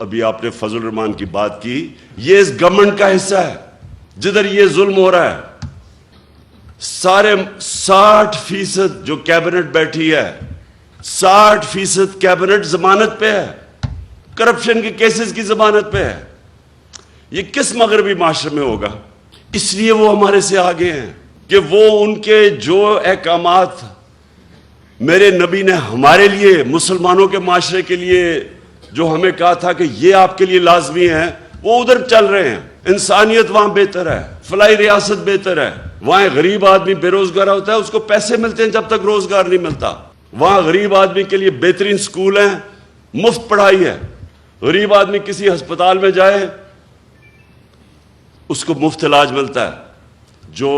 ابھی آپ نے فضل الرحمان کی بات کی، یہ اس گورنمنٹ کا حصہ ہے جدھر یہ ظلم ہو رہا ہے۔ سارے 60% جو کیبنٹ بیٹھی ہے، 60% کیبنٹ ضمانت پہ ہے، کرپشن کے کیسز کی ضمانت پہ ہے۔ یہ کس مغربی معاشرے میں ہوگا؟ اس لیے وہ ہمارے سے آگے ہیں کہ وہ ان کے جو احکامات میرے نبی نے ہمارے لیے، مسلمانوں کے معاشرے کے لیے جو ہمیں کہا تھا کہ یہ آپ کے لیے لازمی ہے، وہ ادھر چل رہے ہیں۔ انسانیت وہاں بہتر ہے، فلاحی ریاست بہتر ہے۔ وہاں غریب آدمی بے روزگار ہوتا ہے، اس کو پیسے ملتے ہیں جب تک روزگار نہیں ملتا۔ وہاں غریب آدمی کے لیے بہترین سکول ہیں، مفت پڑھائی ہے۔ غریب آدمی کسی ہسپتال میں جائے اس کو مفت علاج ملتا ہے۔ جو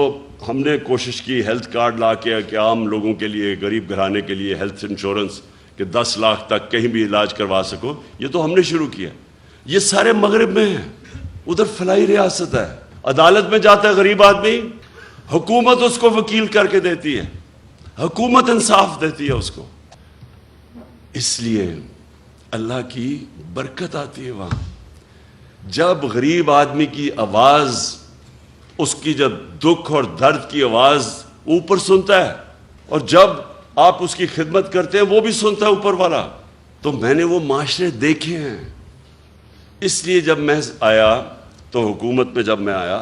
ہم نے کوشش کی ہیلتھ کارڈ لا کے کہ عام لوگوں کے لیے، غریب گھرانے کے لیے ہیلتھ انشورنس کہ 10 لاکھ تک کہیں بھی علاج کروا سکو، یہ تو ہم نے شروع کیا۔ یہ سارے مغرب میں ہیں، ادھر فلاحی ریاست ہے۔ عدالت میں جاتا ہے غریب آدمی، حکومت اس کو وکیل کر کے دیتی ہے، حکومت انصاف دیتی ہے اس کو۔ اس لیے اللہ کی برکت آتی ہے وہاں۔ جب غریب آدمی کی آواز، اس کی جب دکھ اور درد کی آواز اوپر سنتا ہے، اور جب آپ اس کی خدمت کرتے ہیں وہ بھی سنتا ہے اوپر والا، تو میں نے وہ معاشرے دیکھے ہیں۔ اس لیے جب میں آیا تو حکومت میں، جب میں آیا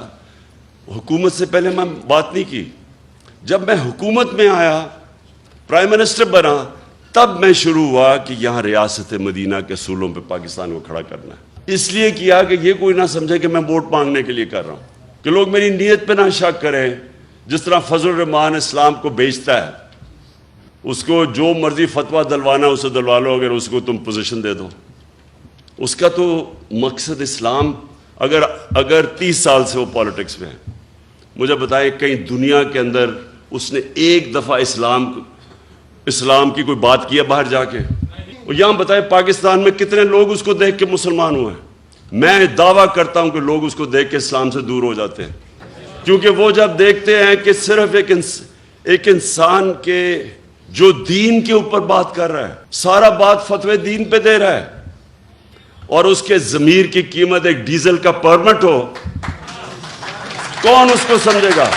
حکومت سے پہلے میں بات نہیں کی، جب میں حکومت میں آیا، پرائم منسٹر بنا، تب میں شروع ہوا کہ یہاں ریاست مدینہ کے اصولوں پہ پاکستان کو کھڑا کرنا ہے۔ اس لیے کیا کہ یہ کوئی نہ سمجھے کہ میں ووٹ مانگنے کے لیے کر رہا ہوں، کہ لوگ میری نیت پہ نہ شک کریں۔ جس طرح فضل الرحمان اسلام کو بیچتا ہے، اس کو جو مرضی فتویٰ دلوانا اسے دلوا لو، اگر اس کو تم پوزیشن دے دو۔ اس کا تو مقصد اسلام، اگر 30 سال سے وہ پالیٹکس میں ہے، مجھے بتائیں کہیں دنیا کے اندر اس نے ایک دفعہ اسلام کی کوئی بات کی ہے باہر جا کے؟ اور یہاں بتائیں پاکستان میں کتنے لوگ اس کو دیکھ کے مسلمان ہوئے ہیں؟ میں دعویٰ کرتا ہوں کہ لوگ اس کو دیکھ کے اسلام سے دور ہو جاتے ہیں، کیونکہ وہ جب دیکھتے ہیں کہ صرف ایک انسان کے جو دین کے اوپر بات کر رہا ہے، سارا بات فتوے دین پہ دے رہا ہے، اور اس کے ضمیر کی قیمت ایک ڈیزل کا پرمٹ ہو، کون اس کو سمجھے گا؟